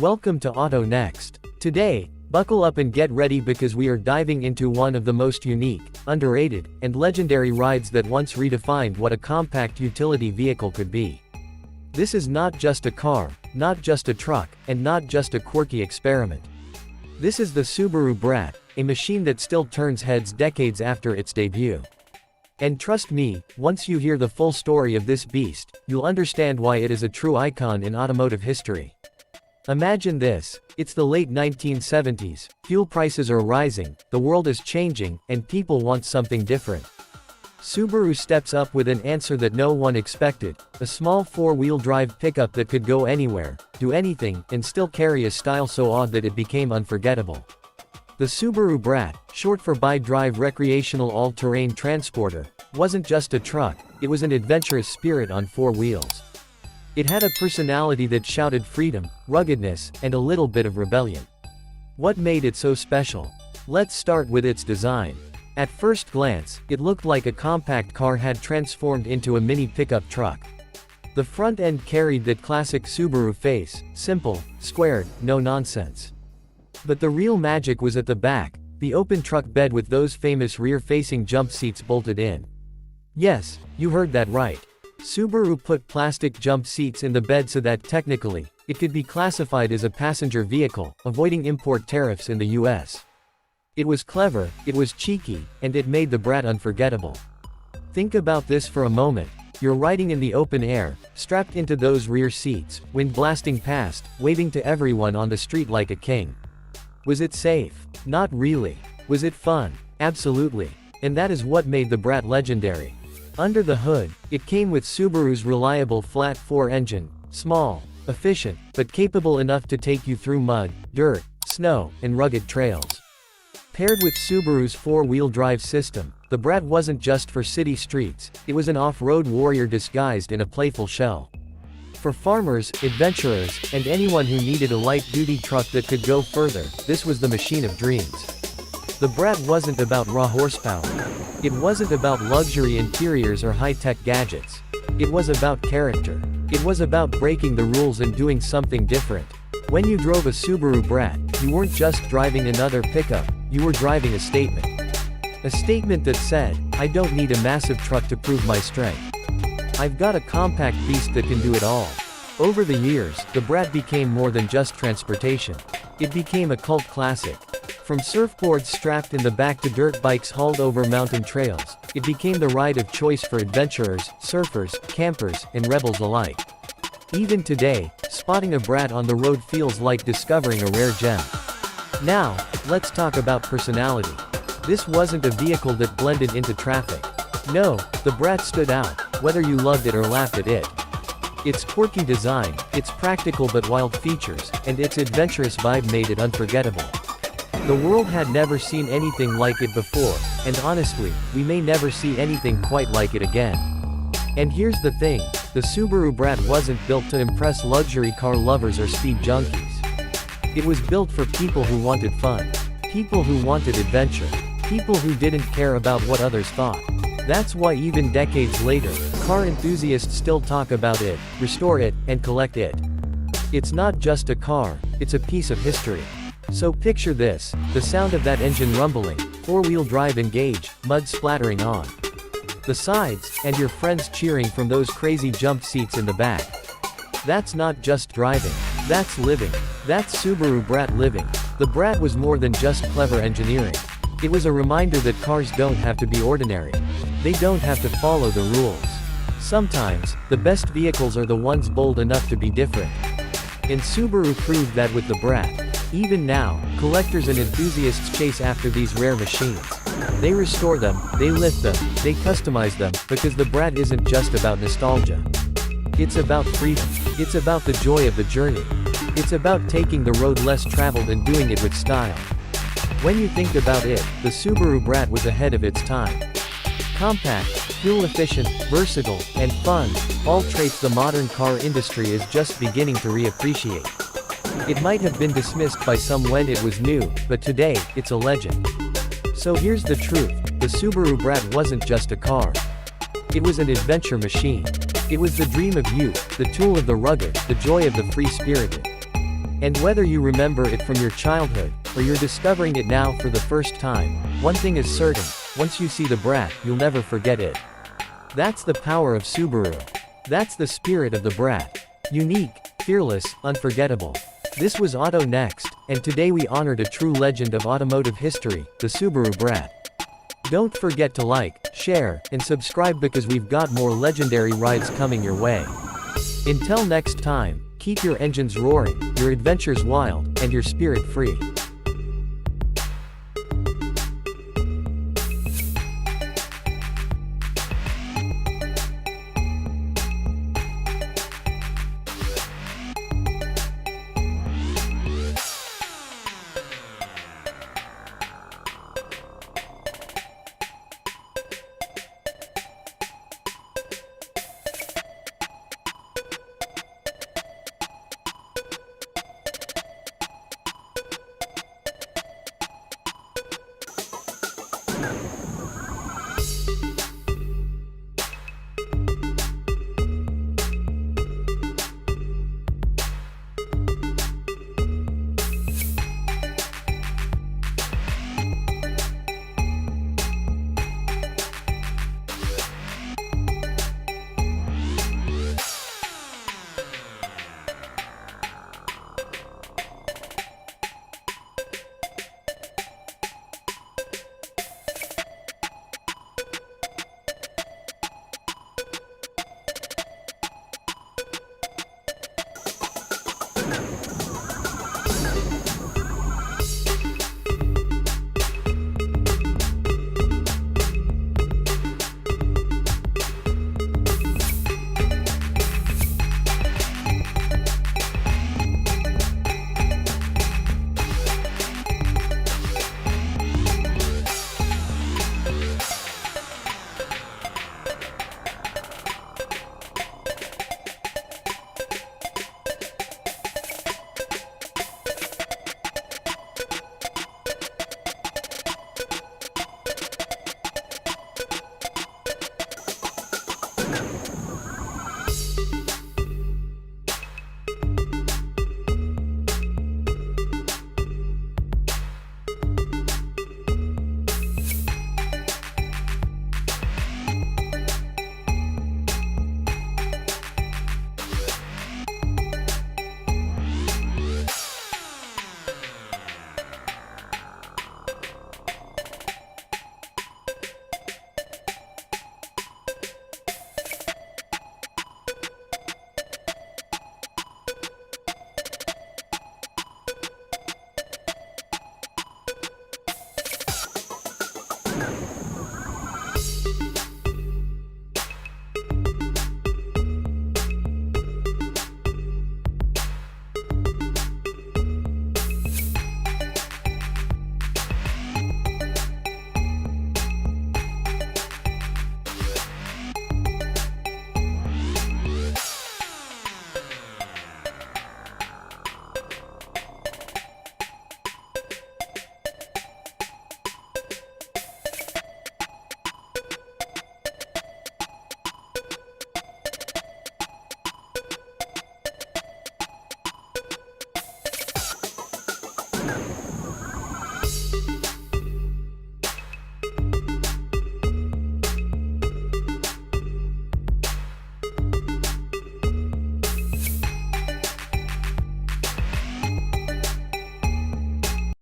Welcome to Auto Next. Today, buckle up and get ready because we are diving into one of the most unique, underrated, and legendary rides that once redefined what a compact utility vehicle could be. This is not just a car, not just a truck, and not just a quirky experiment. This is the Subaru BRAT, a machine that still turns heads decades after its debut. And trust me, once you hear the full story of this beast, you'll understand why it is a true icon in automotive history. Imagine this, it's the late 1970s, fuel prices are rising, the world is changing, and people want something different. Subaru steps up with an answer that no one expected, a small four-wheel drive pickup that could go anywhere, do anything, and still carry a style so odd that it became unforgettable. The Subaru BRAT, short for Bi-Drive Recreational All-terrain Transporter, wasn't just a truck, it was an adventurous spirit on four wheels. It had a personality that shouted freedom, ruggedness, and a little bit of rebellion. What made it so special? Let's start with its design. At first glance, it looked like a compact car had transformed into a mini pickup truck. The front end carried that classic Subaru face, simple, squared, no nonsense. But the real magic was at the back, the open truck bed with those famous rear-facing jump seats bolted in. Yes, you heard that right. Subaru put plastic jump seats in the bed so that technically, it could be classified as a passenger vehicle, avoiding import tariffs in the US. It was clever, it was cheeky, and it made the BRAT unforgettable. Think about this for a moment, you're riding in the open air, strapped into those rear seats, wind blasting past, waving to everyone on the street like a king. Was it safe? Not really. Was it fun? Absolutely. And that is what made the BRAT legendary. Under the hood, it came with Subaru's reliable flat-4 engine, small, efficient, but capable enough to take you through mud, dirt, snow, and rugged trails. Paired with Subaru's four-wheel drive system, the BRAT wasn't just for city streets, it was an off-road warrior disguised in a playful shell. For farmers, adventurers, and anyone who needed a light-duty truck that could go further, this was the machine of dreams. The BRAT wasn't about raw horsepower. It wasn't about luxury interiors or high-tech gadgets. It was about character. It was about breaking the rules and doing something different. When you drove a Subaru BRAT, you weren't just driving another pickup, you were driving a statement. A statement that said, I don't need a massive truck to prove my strength. I've got a compact beast that can do it all. Over the years, the BRAT became more than just transportation. It became a cult classic. From surfboards strapped in the back to dirt bikes hauled over mountain trails, it became the ride of choice for adventurers, surfers, campers, and rebels alike. Even today, spotting a BRAT on the road feels like discovering a rare gem. Now, let's talk about personality. This wasn't a vehicle that blended into traffic. No, the BRAT stood out, whether you loved it or laughed at it. Its quirky design, its practical but wild features, and its adventurous vibe made it unforgettable. The world had never seen anything like it before, and honestly, we may never see anything quite like it again. And here's the thing, the Subaru BRAT wasn't built to impress luxury car lovers or speed junkies. It was built for people who wanted fun. People who wanted adventure. People who didn't care about what others thought. That's why even decades later, car enthusiasts still talk about it, restore it, and collect it. It's not just a car, it's a piece of history. So picture this, the sound of that engine rumbling, four-wheel drive engage, mud splattering on the sides, and your friends cheering from those crazy jump seats in the back. That's not just driving, that's living. That's Subaru BRAT living. The BRAT was more than just clever engineering. It was a reminder that cars don't have to be ordinary. They don't have to follow the rules. Sometimes, the best vehicles are the ones bold enough to be different. And Subaru proved that with the BRAT. Even now, collectors and enthusiasts chase after these rare machines. They restore them, they lift them, they customize them, because the BRAT isn't just about nostalgia. It's about freedom. It's about the joy of the journey. It's about taking the road less traveled and doing it with style. When you think about it, the Subaru BRAT was ahead of its time. Compact, Fuel efficient, versatile, and fun, all traits the modern car industry is just beginning to reappreciate. It might have been dismissed by some when it was new, but today, it's a legend. So here's the truth, the Subaru BRAT wasn't just a car. It was an adventure machine. It was the dream of youth, the tool of the rugged, the joy of the free-spirited. And whether you remember it from your childhood, or you're discovering it now for the first time, one thing is certain, once you see the BRAT, you'll never forget it. That's the power of Subaru. That's the spirit of the BRAT. Unique, fearless, unforgettable. This was Auto Next, and today we honored a true legend of automotive history, the Subaru BRAT. Don't forget to like, share, and subscribe because we've got more legendary rides coming your way. Until next time, keep your engines roaring, your adventures wild, and your spirit free.